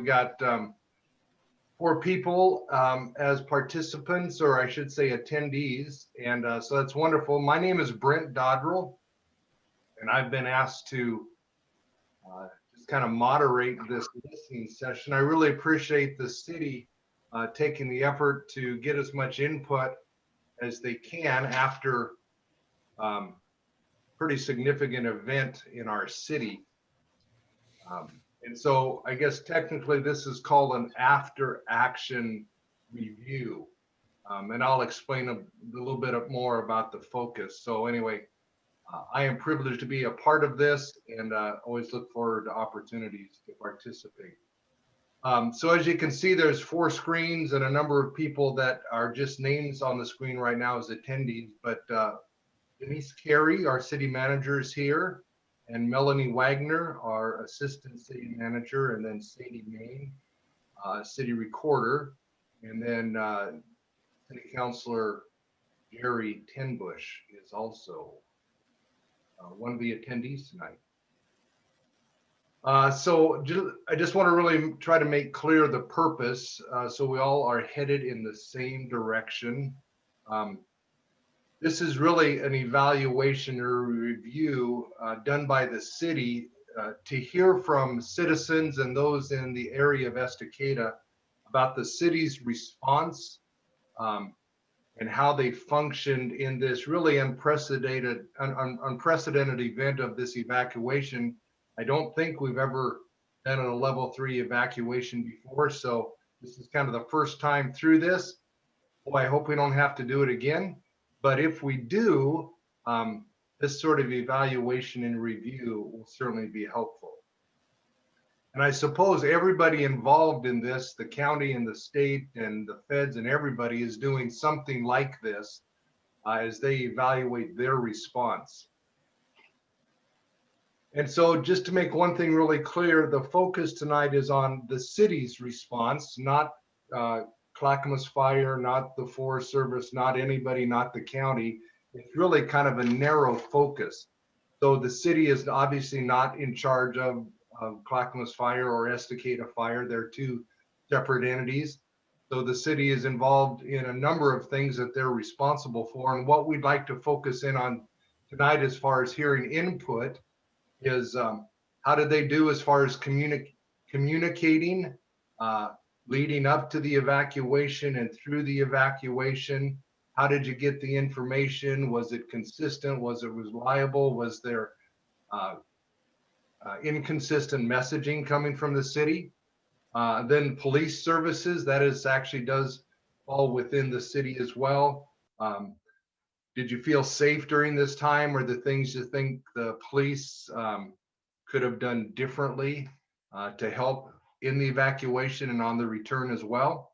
got 4 people as participants, or I should say attendees, and so that's wonderful. My name is Brent Dodrill, and I've been asked to just kind of moderate this listening session. I really appreciate the city taking the effort to get as much input as they can after pretty significant event in our city. And so I guess technically this is called an after action review. And I'll explain a little bit more about the focus. So anyway, I am privileged to be a part of this, and always look forward to opportunities to participate. So as you can see, there's 4 screens and a number of people that are just names on the screen right now as attendees, but Denise Carey, our city manager, is here, and Melanie Wagner, our assistant city manager, and then Sadie Main, city recorder, and then city councilor Jerry Tenbush is also one of the attendees tonight. So I just want to really try to make clear the purpose, so we all are headed in the same direction. This is really an evaluation or review done by the city to hear from citizens and those in the area of Estacada about the city's response and how they functioned in this really unprecedented event of this evacuation. I don't think we've ever done a level 3 evacuation before, so this is kind of the first time through this. Boy, I hope we don't have to do it again. But if we do, this sort of evaluation and review will certainly be helpful. And I suppose everybody involved in this, the county and the state and the feds and everybody, is doing something like this as they evaluate their response. And so just to make one thing really clear, the focus tonight is on the city's response, not Clackamas Fire, not the Forest Service, not anybody, not the county. It's really kind of a narrow focus. So the city is obviously not in charge of Clackamas Fire or Estacada Fire. They're 2 separate entities. So the city is involved in a number of things that they're responsible for. And what we'd like to focus in on tonight as far as hearing input is how did they do as far as communicating leading up to the evacuation and through the evacuation. How did you get the information? Was it consistent? Was it reliable? Was there inconsistent messaging coming from the city? Then police services, that is actually does fall within the city as well. Did you feel safe during this time, or the things you think the police could have done differently to help in the evacuation and on the return as well?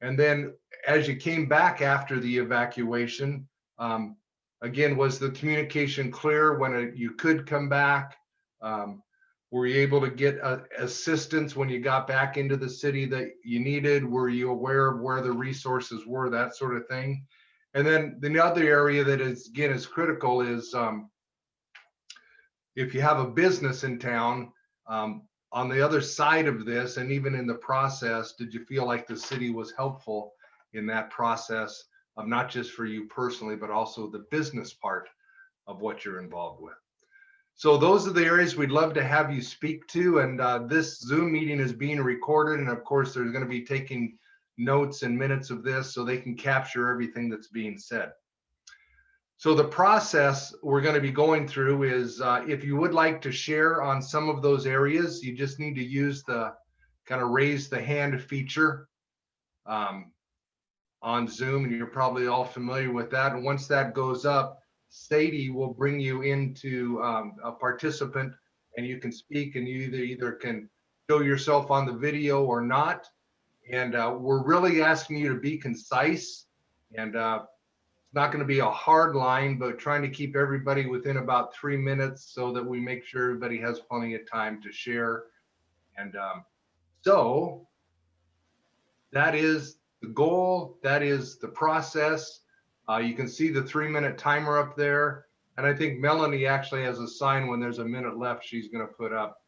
And then as you came back after the evacuation, again, was the communication clear when you could come back? Were you able to get assistance when you got back into the city that you needed? Were you aware of where the resources were, that sort of thing? And then the other area that is, again, is critical is if you have a business in town, on the other side of this, and even in the process, did you feel like the city was helpful in that process of not just for you personally, but also the business part of what you're involved with? So those are the areas we'd love to have you speak to. And this Zoom meeting is being recorded. And of course, there's going to be taking notes and minutes of this so they can capture everything that's being said. So the process we're going to be going through is if you would like to share on some of those areas, you just need to use the kind of raise the hand feature on Zoom, and you're probably all familiar with that. And once that goes up, Sadie will bring you into a participant, and you can speak, and you either can show yourself on the video or not. And we're really asking you to be concise, and it's not going to be a hard line, but trying to keep everybody within about 3 minutes so that we make sure everybody has plenty of time to share. And so that is the goal. That is the process. You can see the 3-minute timer up there. And I think Melanie actually has a sign when there's a minute left she's going to put up.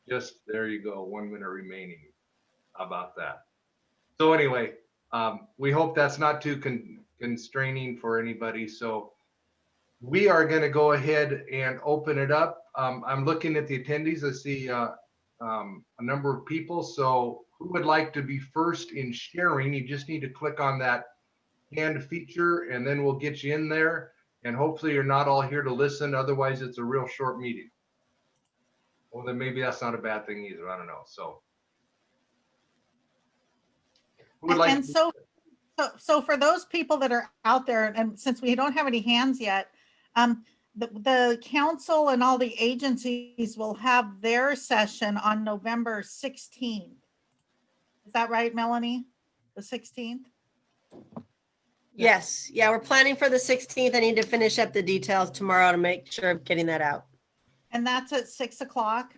Just there you go, 1 minute remaining. How about that? So anyway, we hope that's not too constraining for anybody. So we are going to go ahead and open it up. I'm looking at the attendees. I see a number of people. So who would like to be first in sharing? You just need to click on that hand feature and then we'll get you in there. And hopefully you're not all here to listen. Otherwise, it's a real short meeting. Well, then maybe that's not a bad thing either. I don't know. So who would like And so for those people that are out there, and since we don't have any hands yet, the council and all the agencies will have their session on November 16th. Is that right, Melanie? The 16th? Yes. Yeah, we're planning for the 16th. I need to finish up the details tomorrow to make sure I'm getting that out. And that's at 6 o'clock?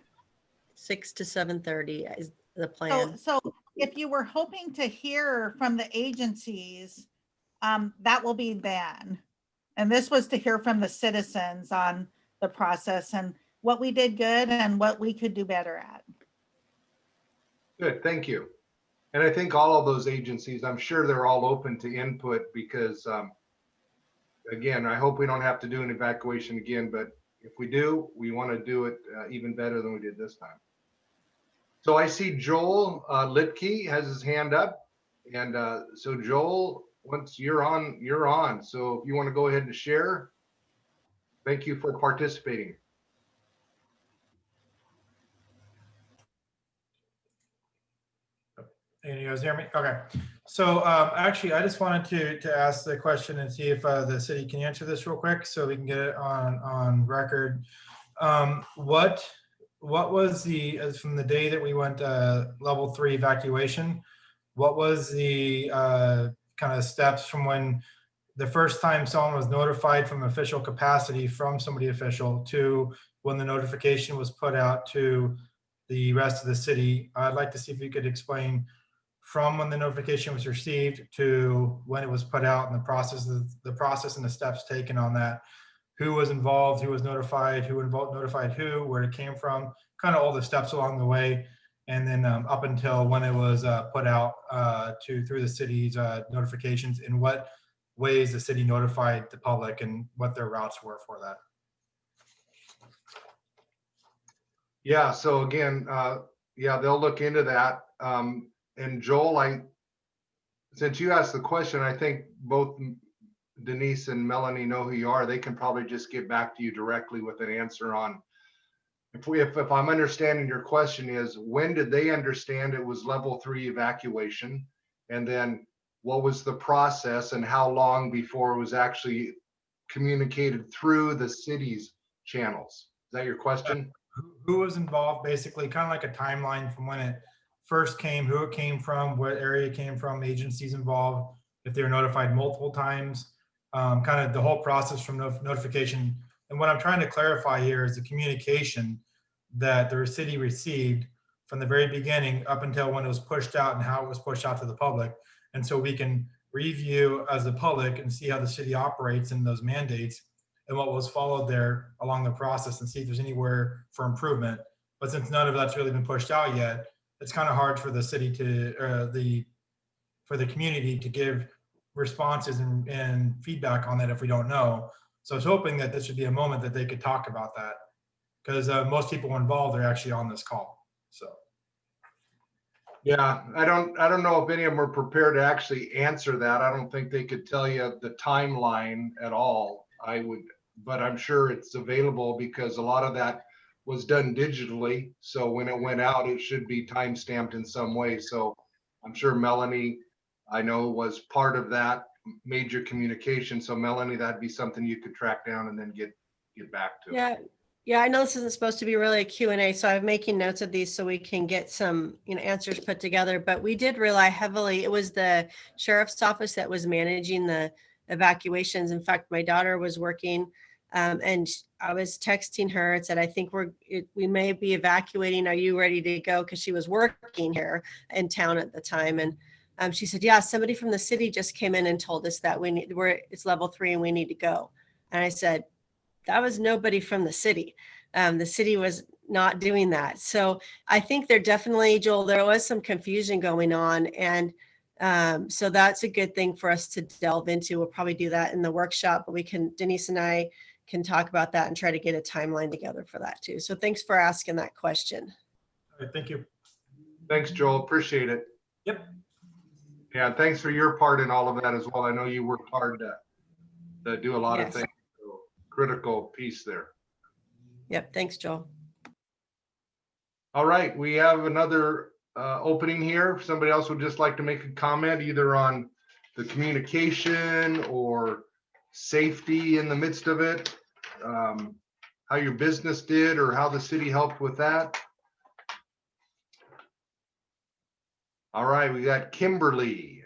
6 to 7:30 is the plan. So if you were hoping to hear from the agencies, that will be then. And this was to hear from the citizens on the process and what we did good and what we could do better at. Good, thank you. And I think all of those agencies, I'm sure they're all open to input because, again, I hope we don't have to do an evacuation again, but if we do, we want to do it even better than we did this time. So I see Joel Litke has his hand up. And so Joel, once you're on, you're on. So if you want to go ahead and share, thank you for participating. Can you guys hear me? Okay. So actually, I just wanted to ask the question and see if the city can answer this real quick so we can get it on record. What was the, as from the day that we went level 3 evacuation, what was the kind of steps from when the first time someone was notified from official capacity from somebody official to when the notification was put out to the rest of the city? I'd like to see if you could explain from when the notification was received to when it was put out and the process and the steps taken on that. Who was involved, who was notified, notified who, where it came from, kind of all the steps along the way. And then up until when it was put out through the city's notifications, in what ways the city notified the public and what their routes were for that. Yeah, so again, yeah, they'll look into that. And Joel, since you asked the question, I think both Denise and Melanie know who you are. They can probably just get back to you directly with an answer on, if I'm understanding your question is, when did they understand it was level 3 evacuation? And then what was the process and how long before it was actually communicated through the city's channels? Is that your question? Who was involved, basically, kind of like a timeline from when it first came, who it came from, what area it came from, agencies involved, if they were notified multiple times, kind of the whole process from notification. And what I'm trying to clarify here is the communication that the city received from the very beginning up until when it was pushed out and how it was pushed out to the public. And so we can review as the public and see how the city operates in those mandates and what was followed there along the process and see if there's anywhere for improvement. But since none of that's really been pushed out yet, it's kind of hard for the city to, for the community to give responses and feedback on that if we don't know. So I was hoping that this would be a moment that they could talk about that, because most people involved are actually on this call. So. Yeah, I don't know if any of them are prepared to actually answer that. I don't think they could tell you the timeline at all. But I'm sure it's available because a lot of that was done digitally. So when it went out, it should be time stamped in some way. So I'm sure Melanie, I know, was part of that major communication. So Melanie, that'd be something you could track down and then get back to. Yeah, I know this isn't supposed to be really a Q&A, so I'm making notes of these so we can get some answers put together. But we did rely heavily. It was the sheriff's office that was managing the evacuations. In fact, my daughter was working and I was texting her and said, I think we may be evacuating. Are you ready to go? Because she was working here in town at the time. And she said, yeah, somebody from the city just came in and told us that it's level 3 and we need to go. And I said, that was nobody from the city. The city was not doing that. So I think there definitely, Joel, there was some confusion going on. And so that's a good thing for us to delve into. We'll probably do that in the workshop, but Denise and I can talk about that and try to get a timeline together for that too. So thanks for asking that question. All right, thank you. Thanks, Joel. Appreciate it. Yep. Yeah, thanks for your part in all of that as well. I know you worked hard to do a lot of Yes. things. So, critical piece there. Yep. Thanks, Joel. All right, we have another opening here. If somebody else would just like to make a comment either on the communication or safety in the midst of it, how your business did or how the city helped with that. All right, we got Kimberly.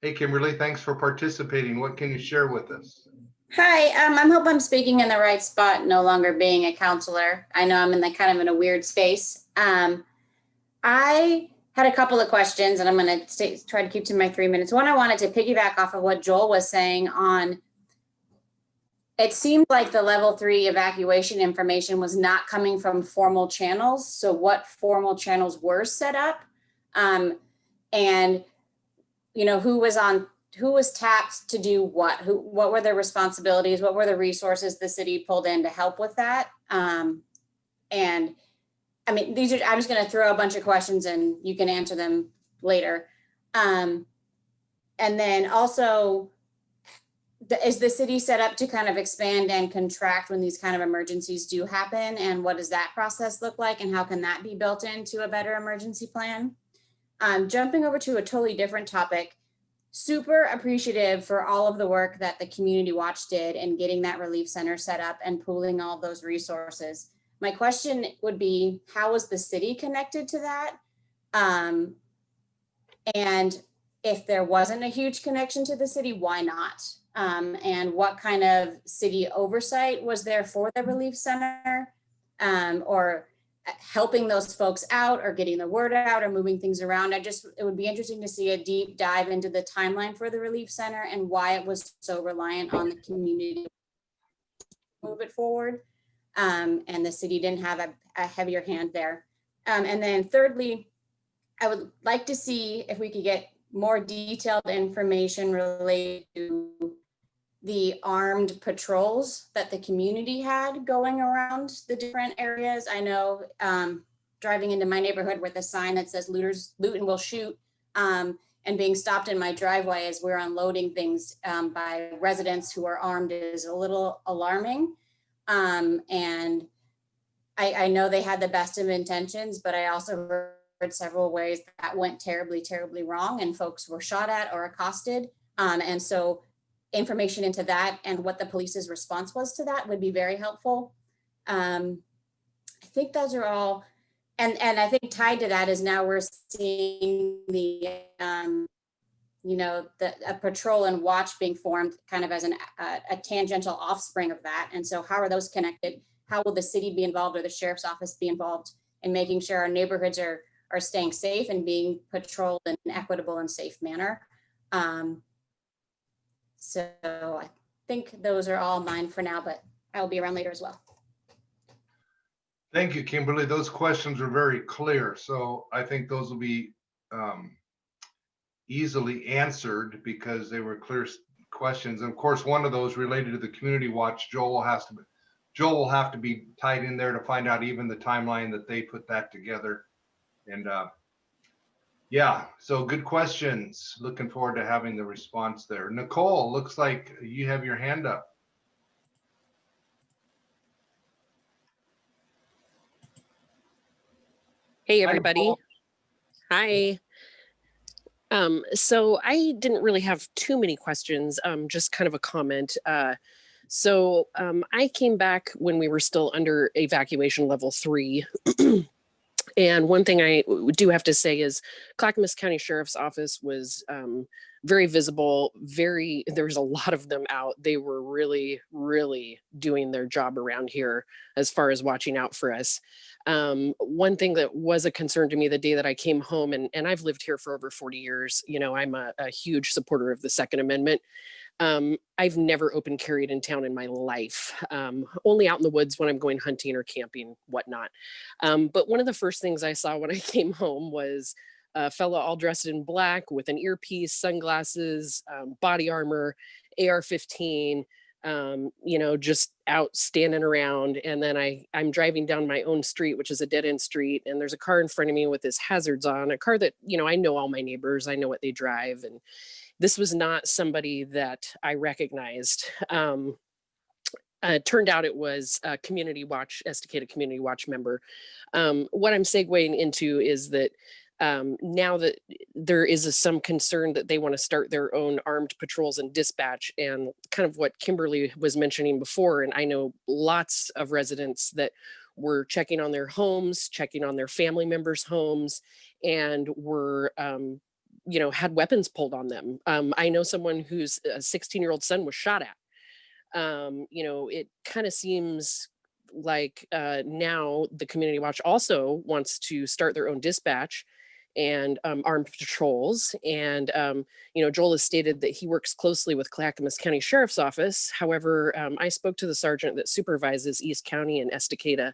Hey, Kimberly, thanks for participating. What can you share with us? Hi, I hope I'm speaking in the right spot, no longer being a counselor. I know I'm in the kind of in a weird space. I had a couple of questions and I'm going to try to keep to my 3 minutes. One, I wanted to piggyback off of what Joel was saying on, it seemed like the level 3 evacuation information was not coming from formal channels. So what formal channels were set up, and you know, who was tapped to do what were their responsibilities, what were the resources the city pulled in to help with that. And I mean, I'm just going to throw a bunch of questions and you can answer them later. And then also, is the city set up to kind of expand and contract when these kind of emergencies do happen? And what does that process look like? And how can that be built into a better emergency plan? Jumping over to a totally different topic, super appreciative for all of the work that the Community Watch did in getting that relief center set up and pooling all those resources. My question would be, how was the city connected to that? And if there wasn't a huge connection to the city, why not? And what kind of city oversight was there for the relief center, or helping those folks out or getting the word out or moving things around? It would be interesting to see a deep dive into the timeline for the relief center and why it was so reliant on the community to move it forward. And the city didn't have a heavier hand there. And then thirdly, I would like to see if we could get more detailed information related to the armed patrols that the community had going around the different areas. I know driving into my neighborhood with a sign that says loot and will shoot, and being stopped in my driveway as we're unloading things by residents who are armed is a little alarming. And I know they had the best of intentions, but I also heard several ways that went terribly, terribly wrong and folks were shot at or accosted. And so information into that and what the police's response was to that would be very helpful. I think those are all, and I think tied to that is now we're seeing the, you know, a patrol and watch being formed kind of as a tangential offspring of that. And so how are those connected? How will the city be involved or the sheriff's office be involved in making sure our neighborhoods are staying safe and being patrolled in an equitable and safe manner? So I think those are all mine for now, but I'll be around later as well. Thank you, Kimberly. Those questions are very clear. So I think those will be easily answered because they were clear questions. And of course, one of those related to the Community Watch, Joel will have to be tied in there to find out even the timeline that they put that together. And yeah, so good questions. Looking forward to having the response there. Nicole, looks like you have your hand up. Hey, everybody. Hi. So I didn't really have too many questions, just kind of a comment. So I came back when we were still under evacuation level 3. And one thing I do have to say is Clackamas County Sheriff's Office was very visible. There was a lot of them out. They were really, really doing their job around here as far as watching out for us. One thing that was a concern to me the day that I came home, and I've lived here for over 40 years, you know, I'm a huge supporter of the Second Amendment. I've never open carried in town in my life, only out in the woods when I'm going hunting or camping, whatnot. But one of the first things I saw when I came home was a fella all dressed in black with an earpiece, sunglasses, body armor, AR-15, you know, just out standing around. And then I'm driving down my own street, which is a dead end street. And there's a car in front of me with his hazards on, a car that, you know, I know all my neighbors, I know what they drive. And this was not somebody that I recognized. Turned out it was a Community Watch, Estacada Community Watch member. What I'm segueing into is that now that there is some concern that they want to start their own armed patrols and dispatch, and kind of what Kimberly was mentioning before, and I know lots of residents that were checking on their homes, checking on their family members' homes, and were you know, had weapons pulled on them. I know someone whose 16-year-old son was shot at. You know, it kind of seems like now the Community Watch also wants to start their own dispatch and armed patrols. And, you know, Joel has stated that he works closely with Clackamas County Sheriff's Office. However, I spoke to the sergeant that supervises East County and Estacada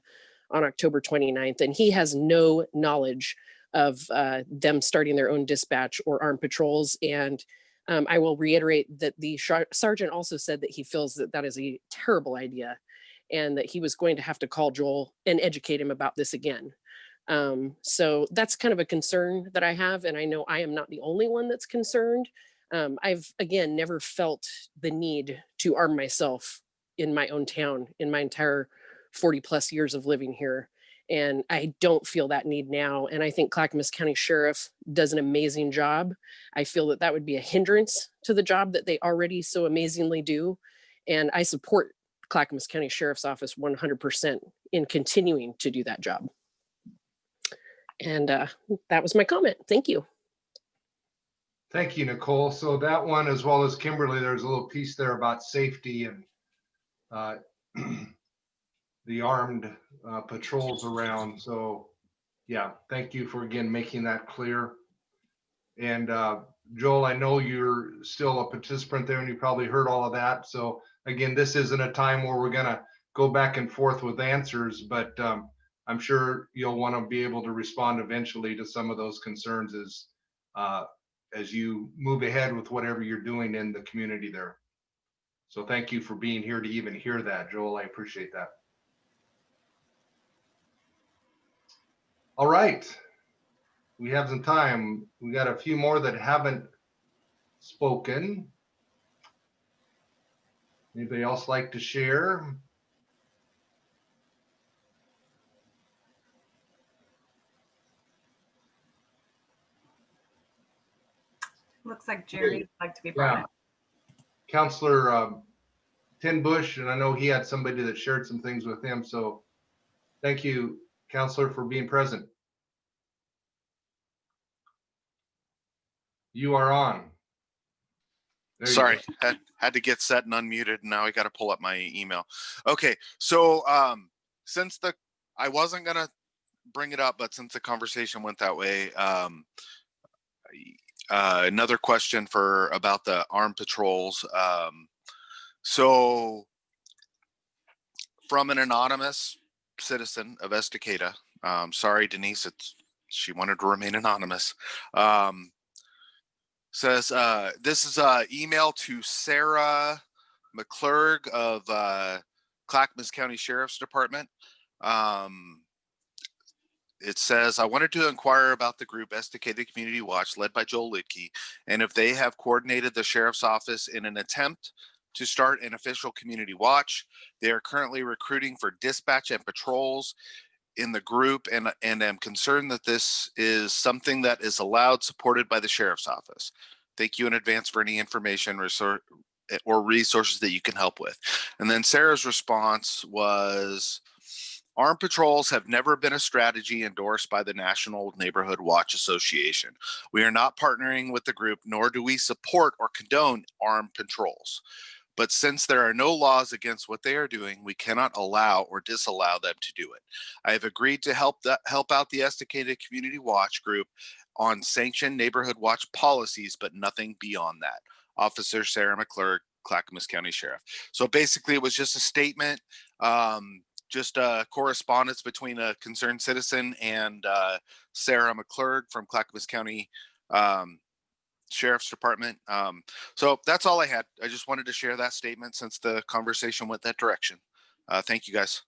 on October 29th, and he has no knowledge of them starting their own dispatch or armed patrols. And I will reiterate that the sergeant also said that he feels that that is a terrible idea and that he was going to have to call Joel and educate him about this again. So that's kind of a concern that I have. And I know I am not the only one that's concerned. I've, again, never felt the need to arm myself in my own town in my entire 40 plus years of living here. And I don't feel that need now. And I think Clackamas County Sheriff does an amazing job. I feel that that would be a hindrance to the job that they already so amazingly do. And I support Clackamas County Sheriff's Office 100% in continuing to do that job. And that was my comment. Thank you. Thank you, Nicole. So that one, as well as Kimberly, there's a little piece there about safety and the armed patrols around. So yeah, thank you for again making that clear. And Joel, I know you're still a participant there and you probably heard all of that. So again, this isn't a time where we're gonna go back and forth with answers, but I'm sure you'll want to be able to respond eventually to some of those concerns as you move ahead with whatever you're doing in the community there. So thank you for being here to even hear that, Joel. I appreciate that. All right, we have some time. We got a few more that haven't spoken. Anybody else like to share? Looks like Jerry would like to be brought up. Counselor Tenbush, and I know he had somebody that shared some things with him. So thank you, Counselor, for being present. You are on. There Sorry, had to get set and unmuted. And now I got to pull up my email. Okay, so since I wasn't gonna bring it up, but since the conversation went that way, another question about the armed patrols. So from an anonymous citizen of Estacada, sorry, Denise, she wanted to remain anonymous. Says, this is an email to Sarah McClurg of Clackamas County Sheriff's Department. It says, I wanted to inquire about the group Estacada Community Watch led by Joel Lidke, and if they have coordinated the Sheriff's Office in an attempt to start an official community watch. They are currently recruiting for dispatch and patrols in the group, and am concerned that this is something that is allowed, supported by the Sheriff's Office. Thank you in advance for any information or resources that you can help with. And then Sarah's response was, armed patrols have never been a strategy endorsed by the National Neighborhood Watch Association. We are not partnering with the group, nor do we support or condone armed patrols. But since there are no laws against what they are doing, we cannot allow or disallow them to do it. I have agreed to help out the Estacada Community Watch Group on sanctioned neighborhood watch policies, but nothing beyond that. Officer Sarah McClurg, Clackamas County Sheriff. So basically it was just a statement, just a correspondence between a concerned citizen and Sarah McClurg from Clackamas County Sheriff's Department. So that's all I had. I just wanted to share that statement since the conversation went that direction. Thank you, guys.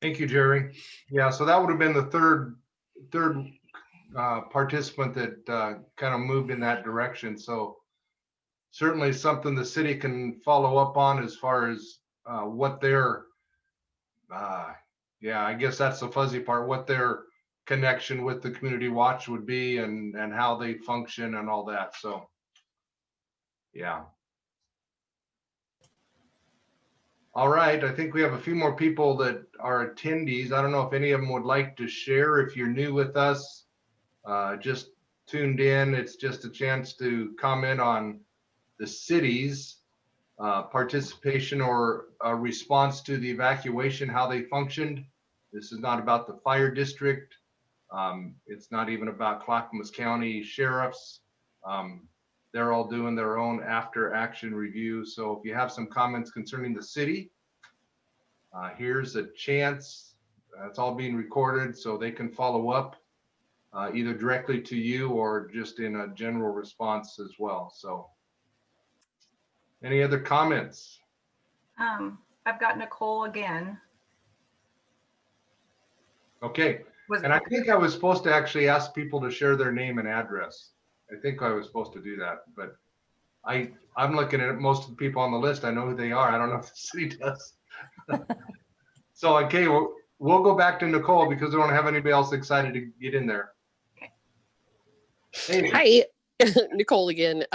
Thank you, Jerry. Yeah, so that would have been the third participant that kind of moved in that direction. So certainly something the city can follow up on as far as what their, yeah, I guess that's the fuzzy part, what their connection with the community watch would be and how they function and all that. So, yeah. All right, I think we have a few more people that are attendees. I don't know if any of them would like to share. If you're new with us, just tuned in, it's just a chance to comment on the city's participation or response to the evacuation, how they functioned. This is not about the fire district. It's not even about Clackamas County sheriffs. They're all doing their own after action review. So if you have some comments concerning the city, here's a chance. It's all being recorded so they can follow up either directly to you or just in a general response as well. So any other comments? I've got Nicole again. Okay. Was And I think I was supposed to actually ask people to share their name and address. I think I was supposed to do that, but I'm looking at most of the people on the list. I know who they are. I don't know if the city does. So, okay, we'll go back to Nicole because we don't have anybody else excited to get in there. Okay. Hey. Hi, Nicole again.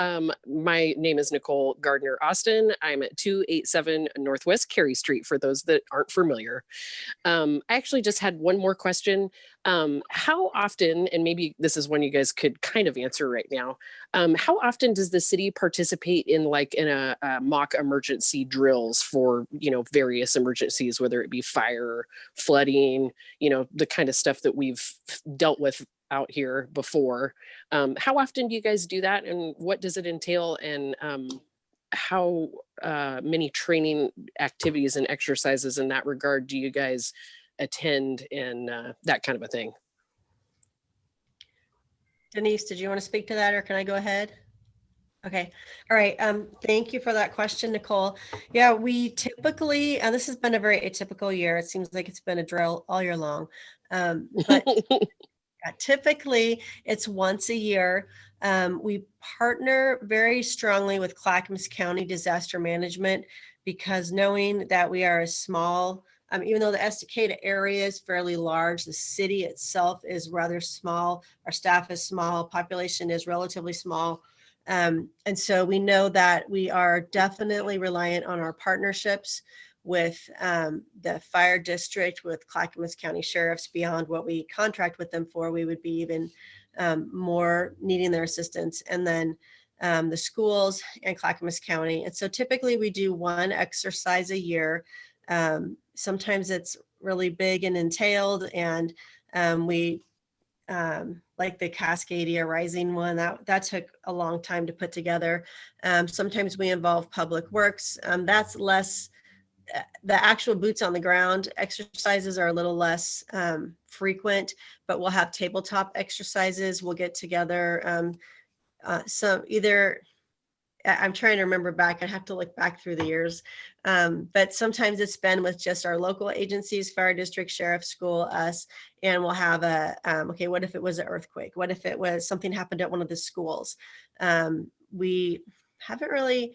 My name is Nicole Gardner Austin. I'm at 287 Northwest Cary Street for those that aren't familiar. I actually just had one more question. How often, and maybe this is one you guys could kind of answer right now, how often does the city participate in a mock emergency drills for, various emergencies, whether it be fire, flooding, the kind of stuff that we've dealt with out here before? How often do you guys do that, and what does it entail, and how many training activities and exercises in that regard do you guys attend, and that kind of a thing? Denise, did you want to speak to that, or can I go ahead? Okay. All right. Thank you for that question, Nicole. Yeah, we typically, this has been a very atypical year. It seems like it's been a drill all year long. But typically it's once a year. We partner very strongly with Clackamas County Disaster Management because knowing that we are a small, even though the Estacada area is fairly large, the city itself is rather small. Our staff is small, population is relatively small. And so we know that we are definitely reliant on our partnerships with the fire district, with Clackamas County sheriffs. Beyond what we contract with them for, we would be even more needing their assistance. And then the schools and Clackamas County. And so typically we do one exercise a year. Sometimes it's really big and entailed, and we like the Cascadia Rising one, that took a long time to put together. Sometimes we involve public works. That's less, the actual boots on the ground exercises are a little less frequent, but we'll have tabletop exercises. We'll get together. So either, I'm trying to remember back, I have to look back through the years, but sometimes it's been with just our local agencies, fire district, sheriff, school, us, and we'll have okay, what if it was an earthquake? What if it was something happened at one of the schools? We haven't really,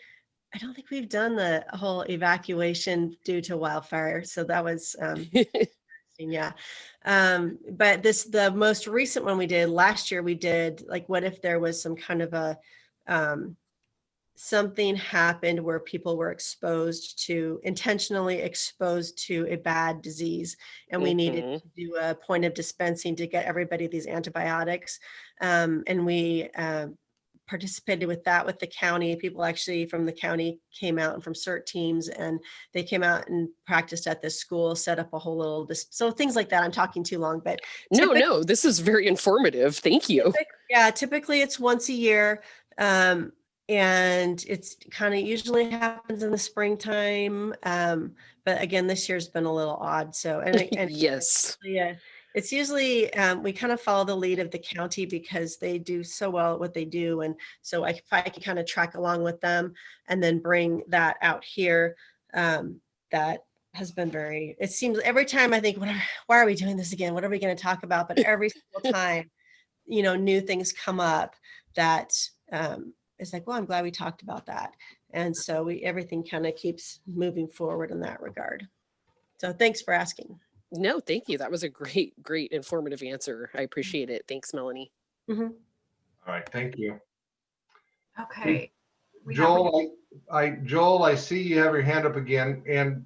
I don't think we've done the whole evacuation due to wildfire. So that was, yeah. But the most recent one we did last year, we did like, what if there was some kind of a, something happened where people were intentionally exposed to a bad disease, and we needed to do a point of dispensing to get everybody these antibiotics. And we participated with that with the county. People actually from the county came out, and from CERT teams, and they came out and practiced at this school, set up a whole little, so things like that. I'm talking too long, but no, this is very informative. Thank you. Yeah, typically it's once a year. and it's kind of usually happens in the springtime. But again, this year's been a little odd. So, and Yes. yeah, it's usually, we kind of follow the lead of the county because they do so well at what they do. And so if I can kind of track along with them and then bring that out here, that has been it seems every time I think, why are we doing this again? What are we going to talk about? But every single time, new things come up that, it's like, well, I'm glad we talked about that. And so everything kind of keeps moving forward in that regard. So thanks for asking. No, thank you. That was a great informative answer. I appreciate it. Thanks, Melanie. Mm-hmm. All right, thank you. Okay. Joel, Joel, I see you have your hand up again. And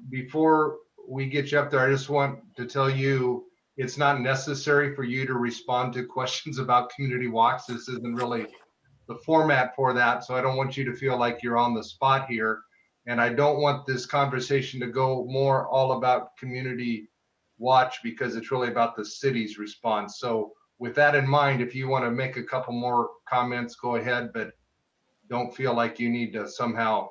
before we get you up there, I just want to tell you, it's not necessary for you to respond to questions about community walks. This isn't really the format for that. So I don't want you to feel like you're on the spot here. And I don't want this conversation to go more all about community watch because it's really about the city's response. So with that in mind, if you want to make a couple more comments, go ahead, but don't feel like you need to somehow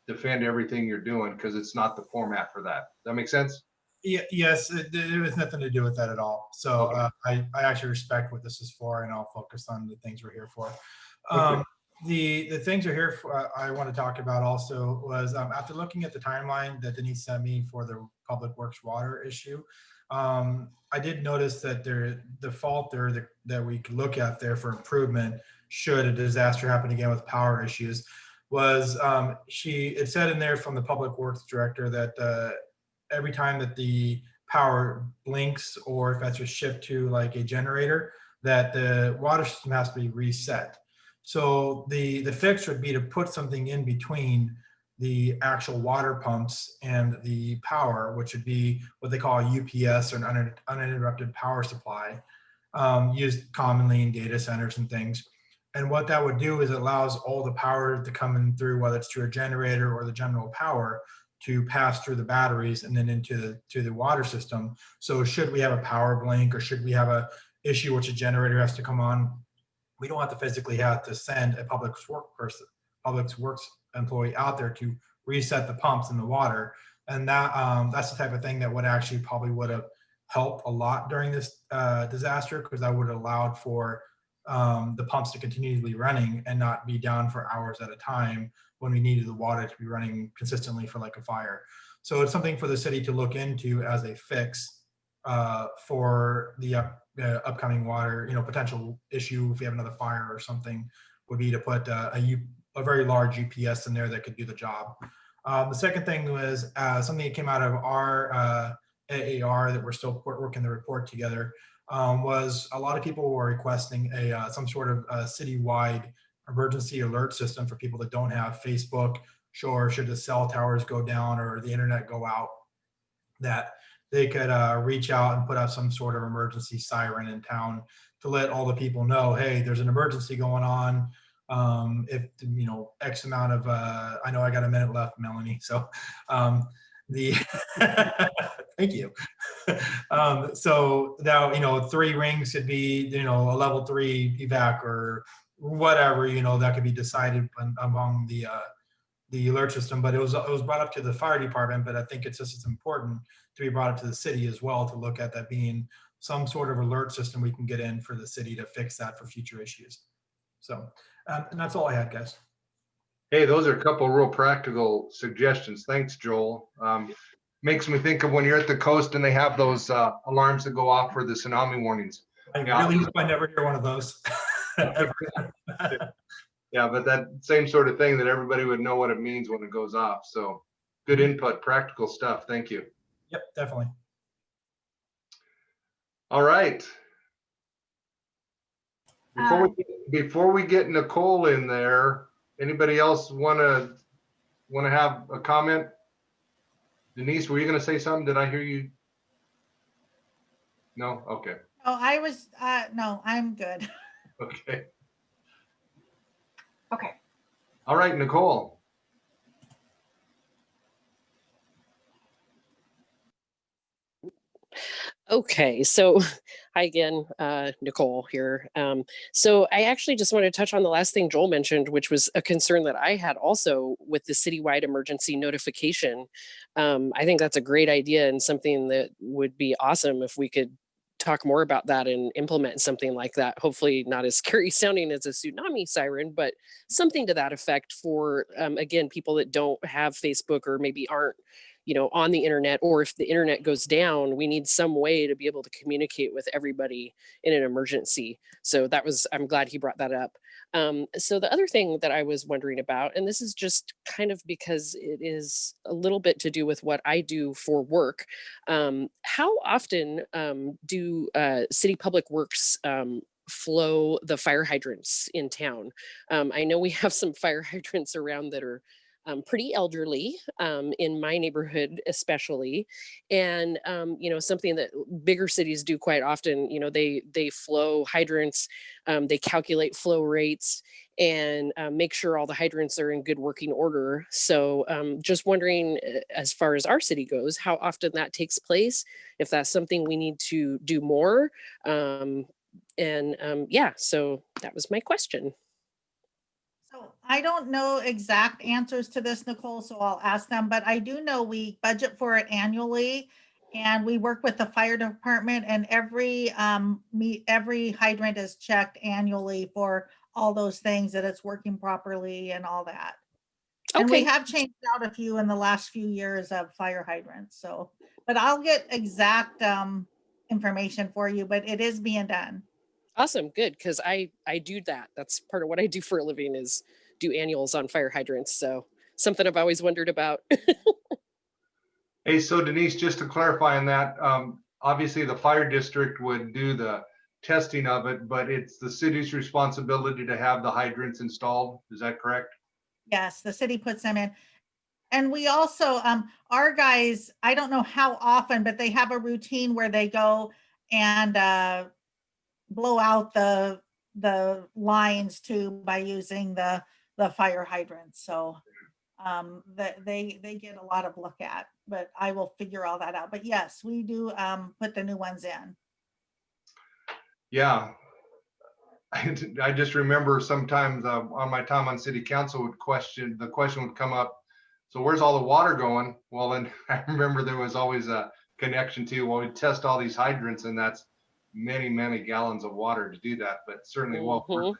defend everything you're doing because it's not the format for that. Does that make sense? Yeah, yes, it has nothing to do with that at all. So I actually respect what this is for, and I'll focus on the things we're here for. The things we're here for, I want to talk about also was after looking at the timeline that Denise sent me for the public works water issue, I did notice that the fault there that we could look at there for improvement should a disaster happen again with power issues was it said in there from the public works director that every time that the power blinks or if that's a shift to like a generator, that the water system has to be reset. So the fix would be to put something in between the actual water pumps and the power, which would be what they call a UPS or an uninterrupted power supply, used commonly in data centers and things. And what that would do is it allows all the power to come in through, whether it's through a generator or the general power, to pass through the batteries and then into the water system. So should we have a power blink or should we have a issue which a generator has to come on, we don't have to physically have to send a public works employee out there to reset the pumps in the water. And that's the type of thing that would actually probably would have helped a lot during this disaster, because that would have allowed for the pumps to continually running and not be down for hours at a time when we needed the water to be running consistently for like a fire. So it's something for the city to look into as a fix for the upcoming water, potential issue if we have another fire or something, would be to put a very large UPS in there that could do the job. The second thing was something that came out of our AAR that we're still working the report together, was a lot of people were requesting some sort of citywide emergency alert system for people that don't have Facebook, should the cell towers go down or the internet go out, that they could reach out and put up some sort of emergency siren in town to let all the people know, hey, there's an emergency going on. If X amount of I know I got a minute left, Melanie, so thank you. So now 3 rings could be a level 3 evac or whatever, that could be decided among the alert system. But it was brought up to the fire department, but I think it's just as important to be brought up to the city as well, to look at that being some sort of alert system we can get in for the city to fix that for future issues. So and that's all I had, guys. Hey, those are a couple of real practical suggestions. Thanks, Joel. Makes me think of when you're at the coast and they have those alarms that go off for the tsunami warnings. I really hope I never hear one of those. Yeah, but that same sort of thing that everybody would know what it means when it goes off. So good input, practical stuff. Thank you. Yep, definitely. All right. Before we get Nicole in there, anybody else want to have a comment? Denise, were you going to say something? Did I hear you? No? Okay. Oh, I was, no, I'm good. Okay. Okay. All right, Nicole. Okay, so Hi again, Nicole here. So I actually just want to touch on the last thing Joel mentioned, which was a concern that I had also with the citywide emergency notification. I think that's a great idea and something that would be awesome if we could talk more about that and implement something like that. Hopefully not as scary sounding as a tsunami siren, but something to that effect for, again, people that don't have Facebook or maybe aren't on the internet, or if the internet goes down, we need some way to be able to communicate with everybody in an emergency. So I'm glad he brought that up. So the other thing that I was wondering about, and this is just kind of because it is a little bit to do with what I do for work. How often do city public works flow the fire hydrants in town? I know we have some fire hydrants around that are pretty elderly, in my neighborhood especially, and something that bigger cities do quite often. They flow hydrants, they calculate flow rates, and make sure all the hydrants are in good working order. So just wondering, as far as our city goes, how often that takes place, if that's something we need to do more. Yeah, so that was my question. So I don't know exact answers to this, Nicole, so I'll ask them, but I do know we budget for it annually. And we work with the fire department, and every hydrant is checked annually for all those things, that it's working properly and all that. And we Okay, have changed out a few in the last few years of fire hydrants. So, but I'll get exact information for you, but it is being done. awesome, good, because I do that. That's part of what I do for a living, is do annuals on fire hydrants. So something I've always wondered about. Hey, so Denise, just to clarify on that, obviously the fire district would do the testing of it, but it's the city's responsibility to have the hydrants installed. Is that correct? Yes, the city puts them in. And we also, our guys, I don't know how often, but they have a routine where they go and blow out the lines too by using the fire hydrants. So that they get a lot of look at, but I will figure all that out. But yes, we do put the new ones in. Yeah. I just remember sometimes on my time on city council the question would come up, so where's all the water going? Well, then I remember there was always a connection to, well, we test all these hydrants, and that's many, many gallons of water to do that, but certainly Mhm.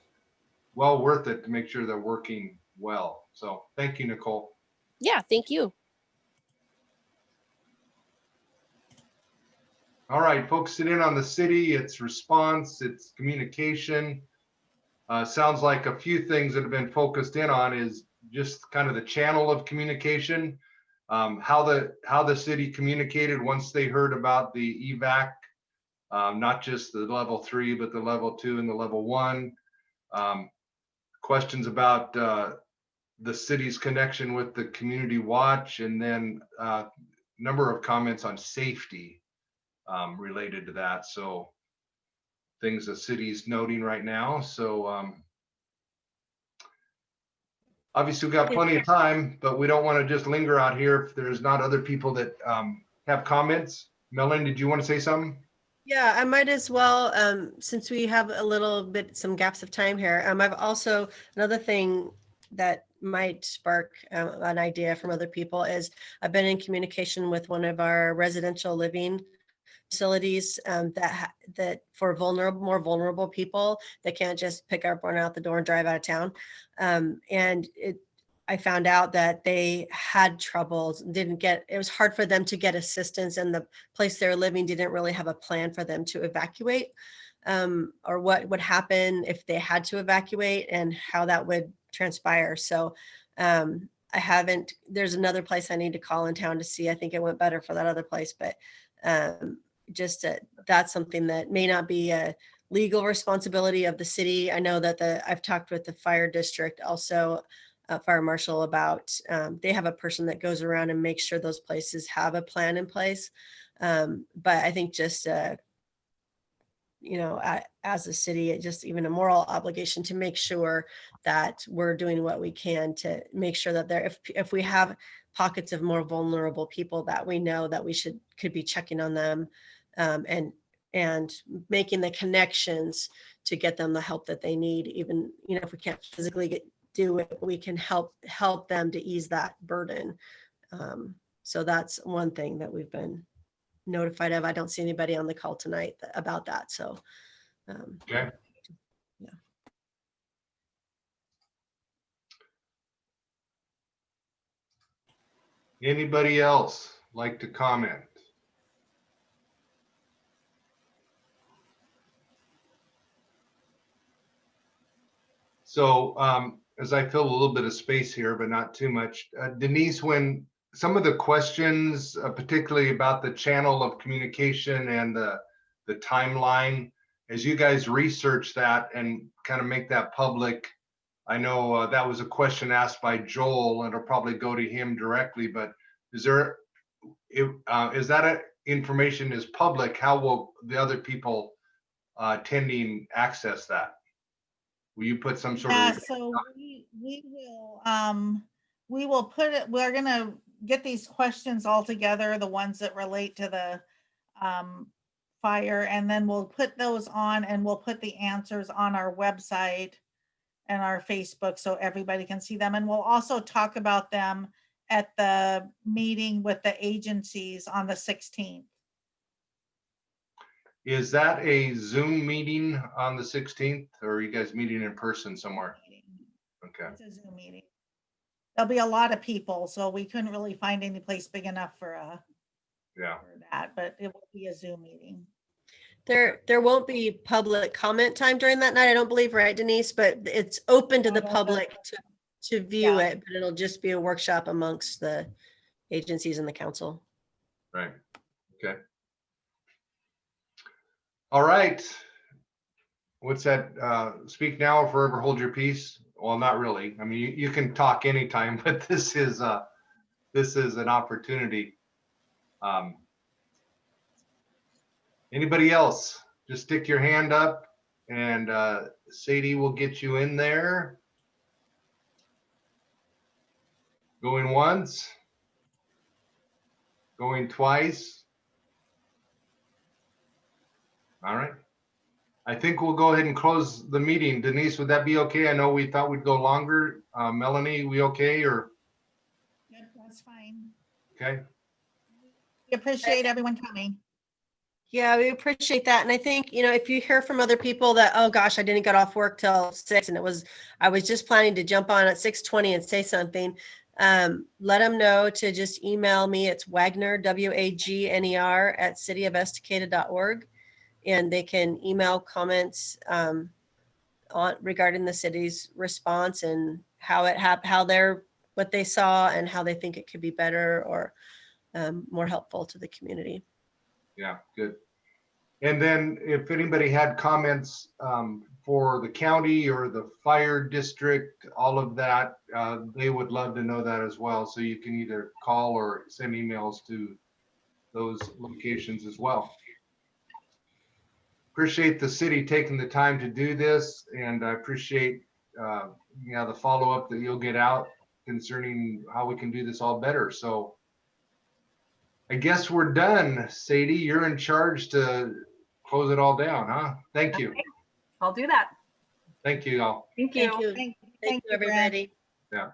well worth it to make sure they're working well. So thank you, Nicole. Yeah, thank you. All right, focusing in on the city, its response, its communication. Sounds like a few things that have been focused in on is just kind of the channel of communication, how the city communicated once they heard about the evac, not just the level 3, but the level 2 and the level 1. Questions about the city's connection with the community watch, and then number of comments on safety related to that. So things the city's noting right now. So obviously we've got plenty of time, but we don't want to just linger out here if there's not other people that have comments. Melanie, did you want to say something? Yeah, I might as well, since we have a little bit, some gaps of time here. I've also, another thing that might spark an idea from other people is I've been in communication with one of our residential living facilities that for more vulnerable people that can't just pick up, run out the door and drive out of town. I found out that they had troubles, it was hard for them to get assistance, and the place they're living didn't really have a plan for them to evacuate, or what would happen if they had to evacuate and how that would transpire. So there's another place I need to call in town to see. I think it went better for that other place, but that's something that may not be a legal responsibility of the city. I know that I've talked with the fire district, also fire marshal, about they have a person that goes around and makes sure those places have a plan in place. But I think just as a city, it's just even a moral obligation to make sure that we're doing what we can to make sure that if we have pockets of more vulnerable people, that we know that we could be checking on them and and making the connections to get them the help that they need. Even, you know, if we can't physically do it, we can help them to ease that burden. So that's one thing that we've been notified of. I don't see anybody on the call tonight about that. So, Okay. Yeah. Anybody else like to comment? So as I fill a little bit of space here, but not too much, Denise, when some of the questions, particularly about the channel of communication and the timeline, as you guys research that and kind of make that public, I know that was a question asked by Joel, and it'll probably go to him directly, but is there, is that information is public, how will the other people attending access that? Will you put some sort Yeah, of? so we will put it, we're gonna get these questions all together, the ones that relate to the fire, and then we'll put those on and we'll put the answers on our website and our Facebook so everybody can see them. And we'll also talk about them at the meeting with the agencies on the 16th. Is that a Zoom meeting on the 16th, or are you guys meeting in person somewhere? Okay. It's a Zoom meeting. There'll be a lot of people, so we couldn't really find any place big enough for that, but it will be a Zoom meeting. there won't be public comment time during that night, I don't believe, right, Denise? But it's open to the public to view Yeah. it, but it'll just be a workshop amongst the agencies and the council. Right. Okay. All right. What's that? Speak now or forever hold your peace. Well, not really. I mean, you can talk anytime, but this is an opportunity. Anybody else? Just stick your hand up, and Sadie will get you in there. Going once. Going twice. All right. I think we'll go ahead and close the meeting. Denise, would that be okay? I know we thought we'd go longer. Melanie, we okay or? Yep, that's fine. Okay. We appreciate everyone coming. Yeah, we appreciate that. And I think, you know, if you hear from other people that, oh gosh, I didn't get off work till 6 and I was just planning to jump on at 6:20 and say something, let them know to just email me. It's Wagner, WAGNER @cityofestacada.org. And they can email comments on regarding the city's response and how what they saw and how they think it could be better or more helpful to the community. Yeah, good. And then if anybody had comments for the county or the fire district, all of that, they would love to know that as well. So you can either call or send emails to those locations as well. Appreciate the city taking the time to do this, and I appreciate the follow-up that you'll get out concerning how we can do this all better. So I guess we're done. Sadie, you're in charge to close it all down, huh? Thank you. Okay, I'll do that. Thank you all. Thank you. Thank you. Thank you, everybody. Yeah.